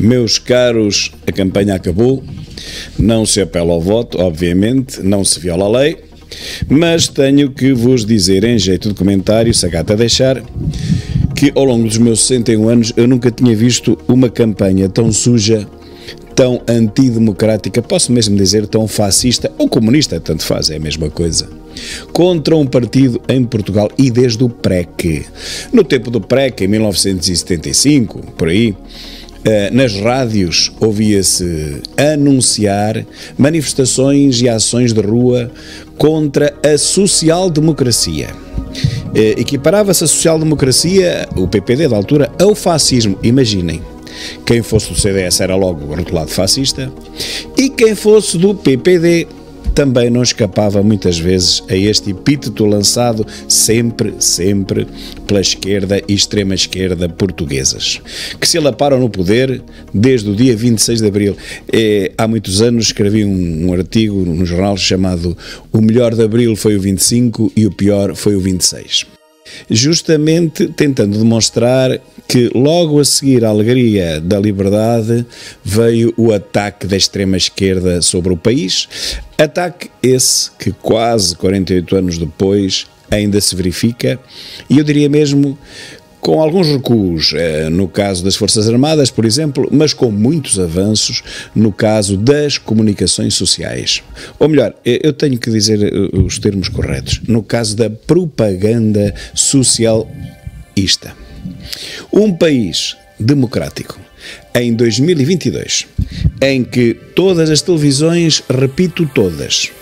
Meus caros, a campanha acabou, não se apela ao voto, obviamente, não se viola a lei, mas tenho que vos dizer em jeito de comentário, se a gata deixar, que ao longo dos meus 61 anos eu nunca tinha visto uma campanha tão suja, tão antidemocrática, posso mesmo dizer tão fascista ou comunista, tanto faz, é a mesma coisa, contra um partido em Portugal e desde o PREC. No tempo do PREC, em 1975, por aí, nas rádios ouvia-se anunciar manifestações e ações de rua contra a social-democracia. Equiparava-se a social-democracia, o PPD da altura, ao fascismo. Imaginem, quem fosse do CDS era logo rotulado fascista e quem fosse do PPD também não escapava muitas vezes a este epíteto lançado sempre pela esquerda e extrema-esquerda portuguesas, que se alaparam no poder desde o dia 26 de Abril. Há muitos anos escrevi um artigo no jornal chamado "O melhor de Abril foi o 25 e o pior foi o 26", justamente tentando demonstrar que logo a seguir à alegria da liberdade veio o ataque da extrema-esquerda sobre o país, ataque esse que quase 48 anos depois ainda se verifica, e eu diria mesmo com alguns recuos no caso das Forças Armadas, por exemplo, mas com muitos avanços no caso das comunicações sociais. Ou melhor, eu tenho que dizer os termos corretos, no caso da propaganda socialista. Um país democrático em 2022, em que todas as televisões, repito todas,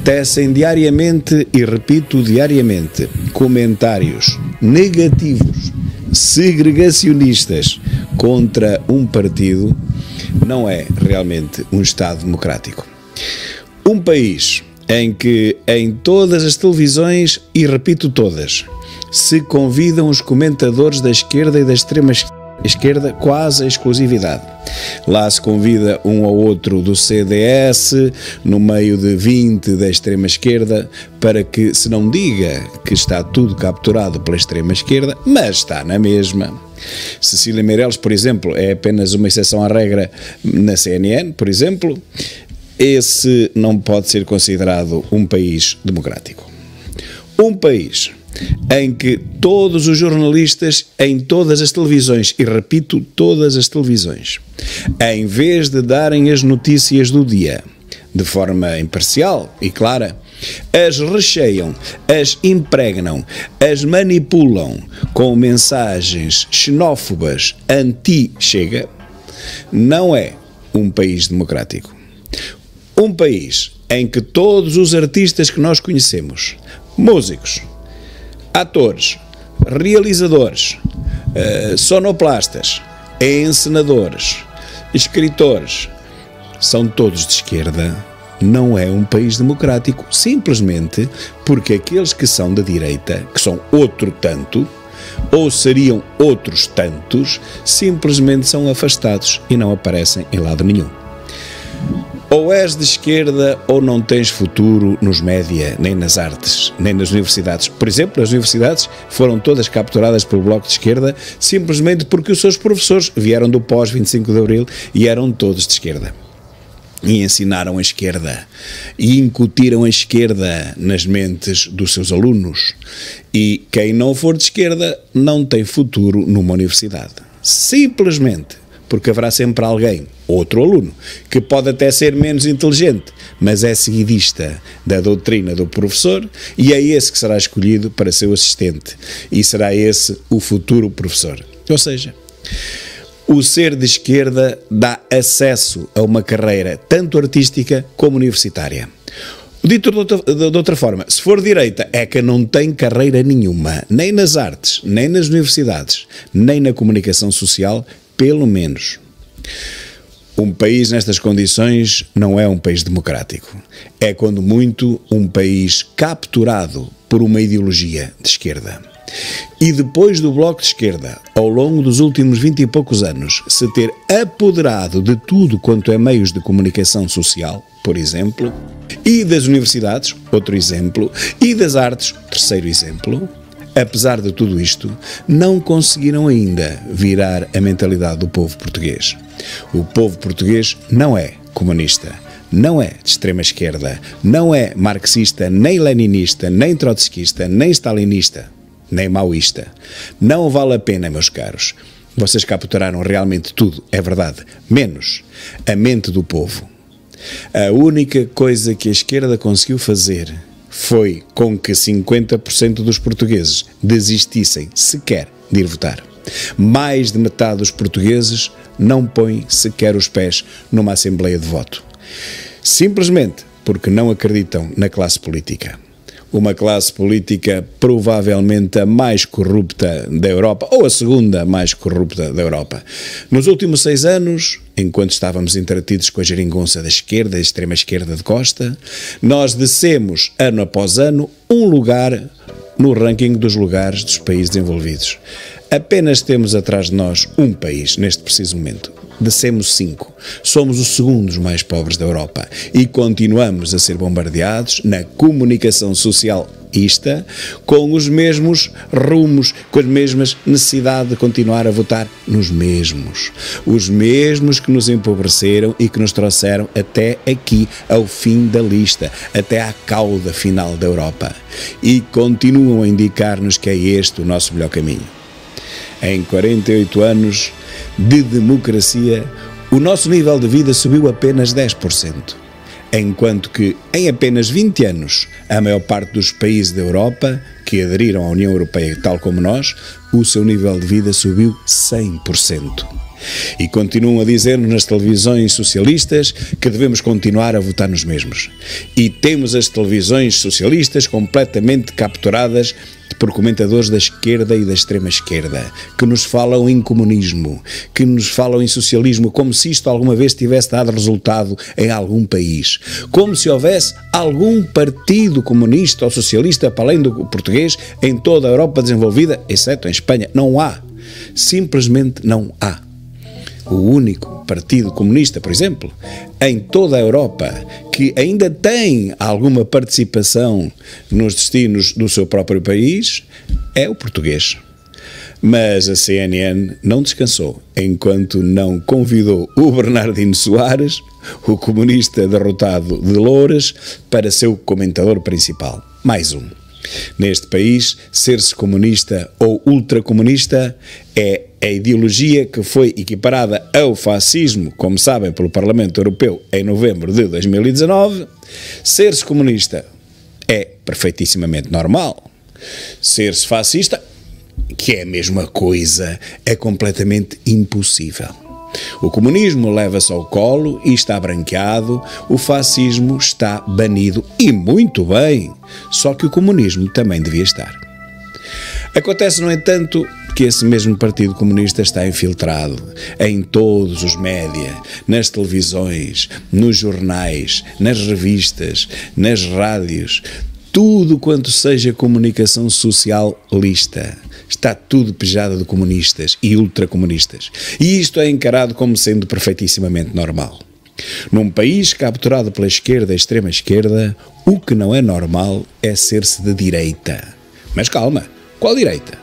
tecem diariamente e repito diariamente comentários negativos, segregacionistas contra um partido, não é realmente um Estado democrático. Um país em que em todas as televisões, e repito todas, se convidam os comentadores da esquerda e da extrema-esquerda quase a exclusividade. Lá se convida um ou outro do CDS, no meio de 20 da extrema-esquerda, para que se não diga que está tudo capturado pela extrema-esquerda, mas está na mesma. Cecília Meirelles, por exemplo, é apenas uma exceção à regra na CNN, por exemplo. Esse não pode ser considerado um país democrático. Um país em que todos os jornalistas em todas as televisões, e repito, todas as televisões, em vez de darem as notícias do dia de forma imparcial e clara, as recheiam, as impregnam, as manipulam com mensagens xenófobas anti-Chega, não é um país democrático. Um país em que todos os artistas que nós conhecemos, músicos, atores, realizadores, sonoplastas, encenadores, escritores, são todos de esquerda, não é um país democrático, simplesmente porque aqueles que são da direita, que são outro tanto, ou seriam outros tantos, simplesmente são afastados e não aparecem em lado nenhum. Ou és de esquerda ou não tens futuro nos média, nem nas artes, nem nas universidades. Por exemplo, as universidades foram todas capturadas pelo Bloco de Esquerda simplesmente porque os seus professores vieram do pós-25 de Abril e eram todos de esquerda. E ensinaram a esquerda e incutiram a esquerda nas mentes dos seus alunos. E quem não for de esquerda não tem futuro numa universidade. Simplesmente porque haverá sempre alguém, outro aluno, que pode até ser menos inteligente, mas é seguidista da doutrina do professor e é esse que será escolhido para ser o assistente e será esse o futuro professor. Ou seja, o ser de esquerda dá acesso a uma carreira tanto artística como universitária. Dito de outra forma, se for direita é que não tem carreira nenhuma, nem nas artes, nem nas universidades, nem na comunicação social, pelo menos. Um país nestas condições não é um país democrático. É, quando muito, um país capturado por uma ideologia de esquerda. E depois do Bloco de Esquerda, ao longo dos últimos 20 e poucos anos, se ter apoderado de tudo quanto é meios de comunicação social, por exemplo, e das universidades, outro exemplo, e das artes, terceiro exemplo, apesar de tudo isto, não conseguiram ainda virar a mentalidade do povo português. O povo português não é comunista, não é de extrema esquerda, não é marxista, nem leninista, nem trotskista, nem stalinista, nem maoísta. Não vale a pena, meus caros. Vocês capturaram realmente tudo, é verdade, menos a mente do povo. A única coisa que a esquerda conseguiu fazer foi com que 50% dos portugueses desistissem sequer de ir votar. Mais de metade dos portugueses não põe sequer os pés numa assembleia de voto. Simplesmente porque não acreditam na classe política. Uma classe política provavelmente a mais corrupta da Europa, ou a segunda mais corrupta da Europa. Nos últimos 6 anos, enquanto estávamos entretidos com a geringonça da esquerda, da extrema esquerda de Costa, nós descemos, ano após ano, um lugar no ranking dos lugares dos países desenvolvidos. Apenas temos atrás de nós um país, neste preciso momento. Descemos 5. Somos os segundos mais pobres da Europa e continuamos a ser bombardeados na comunicação socialista com os mesmos rumos, com as mesmas necessidades de continuar a votar nos mesmos. Os mesmos que nos empobreceram e que nos trouxeram até aqui, ao fim da lista, até à cauda final da Europa. E continuam a indicar-nos que é este o nosso melhor caminho. Em 48 anos de democracia, o nosso nível de vida subiu apenas 10%, enquanto que, em apenas 20 anos, a maior parte dos países da Europa, que aderiram à União Europeia tal como nós, o seu nível de vida subiu 100%. E continuam a dizer-nos nas televisões socialistas que devemos continuar a votar nos mesmos. E temos as televisões socialistas completamente capturadas por comentadores da esquerda e da extrema esquerda, que nos falam em comunismo, que nos falam em socialismo, como se isto alguma vez tivesse dado resultado em algum país. Como se houvesse algum partido comunista ou socialista, para além do português, em toda a Europa desenvolvida, exceto em Espanha. Não há. Simplesmente não há. O único partido comunista, por exemplo, em toda a Europa, que ainda tem alguma participação nos destinos do seu próprio país, é o português. Mas a CNN não descansou enquanto não convidou o Bernardino Soares, o comunista derrotado de Loures, para seu comentador principal. Mais um. Neste país, ser-se comunista ou ultracomunista é a ideologia que foi equiparada ao fascismo, como sabem, pelo Parlamento Europeu em novembro de 2019. Ser-se comunista é perfeitissimamente normal. Ser-se fascista, que é a mesma coisa, é completamente impossível. O comunismo leva-se ao colo e está branqueado, o fascismo está banido, e muito bem, só que o comunismo também devia estar. Acontece, no entanto, que esse mesmo Partido Comunista está infiltrado em todos os média, nas televisões, nos jornais, nas revistas, nas rádios, tudo quanto seja comunicação socialista. Está tudo pejado de comunistas e ultracomunistas. E isto é encarado como sendo perfeitissimamente normal. Num país capturado pela esquerda e extrema esquerda, o que não é normal é ser-se de direita. Mas calma, qual direita?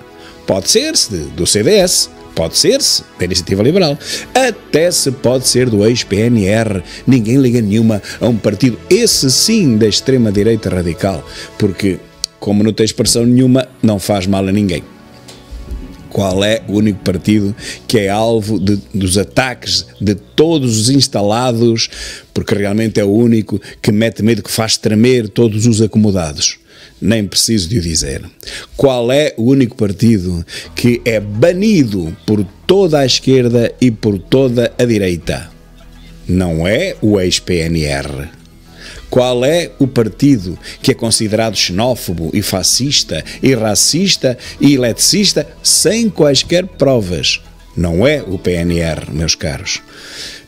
Pode ser-se do CDS, pode ser-se da Iniciativa Liberal, até se pode ser do ex-PNR. Ninguém liga nenhuma a um partido, esse sim, da extrema-direita radical, porque, como não tem expressão nenhuma, não faz mal a ninguém. Qual é o único partido que é alvo dos ataques de todos os instalados, porque realmente é o único que mete medo, que faz tremer todos os acomodados? Nem preciso de o dizer. Qual é o único partido que é banido por toda a esquerda e por toda a direita? Não é o ex-PNR. Qual é o partido que é considerado xenófobo e fascista e racista e eletricista sem quaisquer provas? Não é o PNR, meus caros.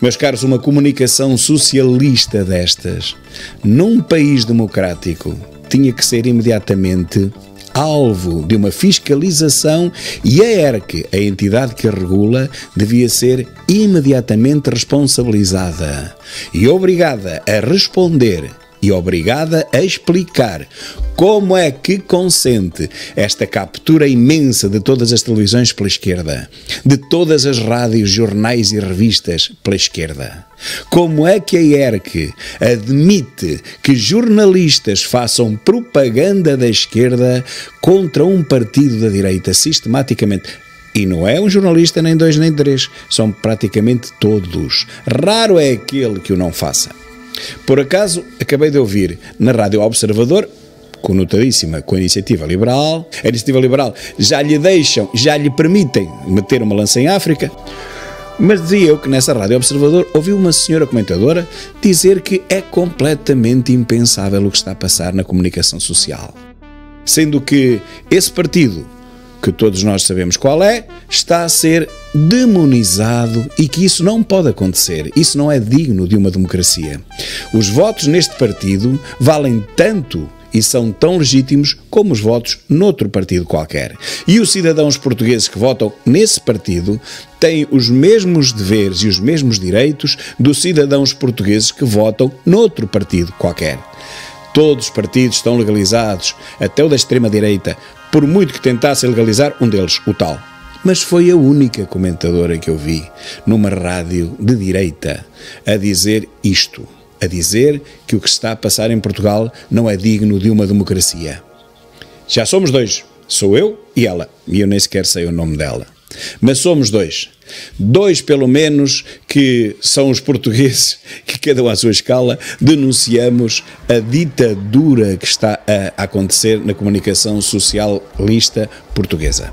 Meus caros, uma comunicação socialista destas, num país democrático, tinha que ser imediatamente alvo de uma fiscalização e a ERC, a entidade que a regula, devia ser imediatamente responsabilizada e obrigada a responder e obrigada a explicar como é que consente esta captura imensa de todas as televisões pela esquerda, de todas as rádios, jornais e revistas pela esquerda. Como é que a ERC admite que jornalistas façam propaganda da esquerda contra um partido da direita sistematicamente? E não é um jornalista nem dois nem três, são praticamente todos. Raro é aquele que o não faça. Por acaso, acabei de ouvir na Rádio Observador, conotadíssima com a Iniciativa Liberal já lhe permitem meter uma lança em África, mas dizia eu que nessa Rádio Observador ouvi uma senhora comentadora dizer que é completamente impensável o que está a passar na comunicação social. Sendo que esse partido, que todos nós sabemos qual é, está a ser demonizado e que isso não pode acontecer. Isso não é digno de uma democracia. Os votos neste partido valem tanto e são tão legítimos como os votos noutro partido qualquer. E os cidadãos portugueses que votam nesse partido têm os mesmos deveres e os mesmos direitos dos cidadãos portugueses que votam noutro partido qualquer. Todos os partidos estão legalizados, até o da extrema-direita, por muito que tentasse legalizar um deles, o tal. Mas foi a única comentadora que eu vi numa rádio de direita a dizer isto, a dizer que o que se está a passar em Portugal não é digno de uma democracia. Já somos dois, sou eu e ela, e eu nem sequer sei o nome dela. Mas somos dois. Dois, pelo menos, que são os portugueses que, cada um à sua escala, denunciamos a ditadura que está a acontecer na comunicação socialista portuguesa.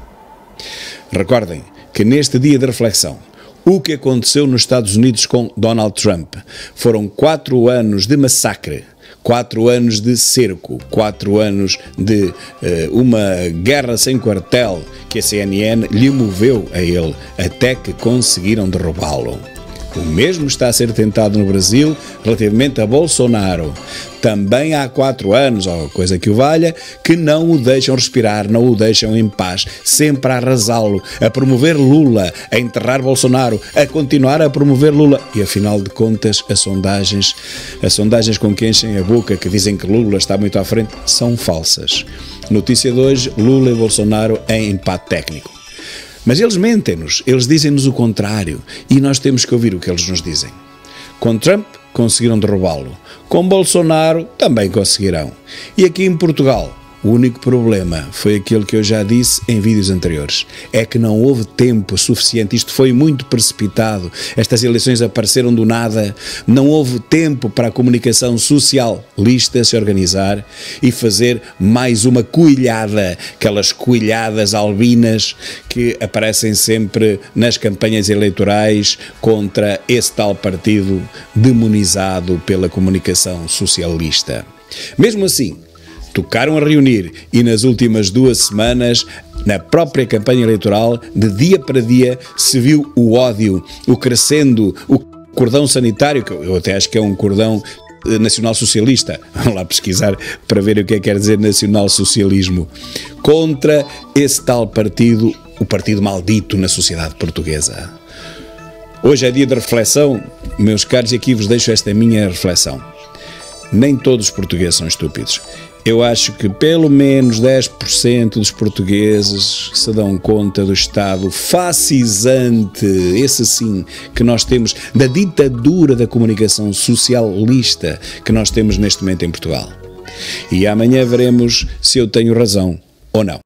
Recordem que neste dia de reflexão, o que aconteceu nos Estados Unidos com Donald Trump foram 4 anos de massacre, 4 anos de cerco, 4 anos de uma guerra sem quartel que a CNN lhe moveu a ele até que conseguiram derrubá-lo. O mesmo está a ser tentado no Brasil relativamente a Bolsonaro. Também há 4 anos, ou coisa que o valha, que não o deixam respirar, não o deixam em paz, sempre a arrasá-lo, a promover Lula, a enterrar Bolsonaro, a continuar a promover Lula. E afinal de contas, as sondagens com que enchem a boca, que dizem que Lula está muito à frente, são falsas. Notícia de hoje, Lula e Bolsonaro em empate técnico. Mas eles mentem-nos, eles dizem-nos o contrário e nós temos que ouvir o que eles nos dizem. Com Trump conseguiram derrubá-lo, com Bolsonaro também conseguirão. E aqui em Portugal, o único problema foi aquele que eu já disse em vídeos anteriores, é que não houve tempo suficiente, isto foi muito precipitado, estas eleições apareceram do nada, não houve tempo para a comunicação socialista se organizar e fazer mais uma coelhada, aquelas coelhadas albinas que aparecem sempre nas campanhas eleitorais contra esse tal partido demonizado pela comunicação socialista. Mesmo assim, tocaram a reunir e nas últimas 2 semanas, na própria campanha eleitoral, de dia para dia, se viu o ódio, o crescendo, o cordão sanitário, que eu até acho que é um cordão nacional-socialista, vamos lá pesquisar para ver o que quer dizer nacional-socialismo, contra esse tal partido, o partido maldito na sociedade portuguesa. Hoje é dia de reflexão, meus caros, e aqui vos deixo esta minha reflexão. Nem todos os portugueses são estúpidos. Eu acho que pelo menos 10% dos portugueses se dão conta do estado fascisante, esse sim, que nós temos, da ditadura da comunicação socialista que nós temos neste momento em Portugal. E amanhã veremos se eu tenho razão ou não.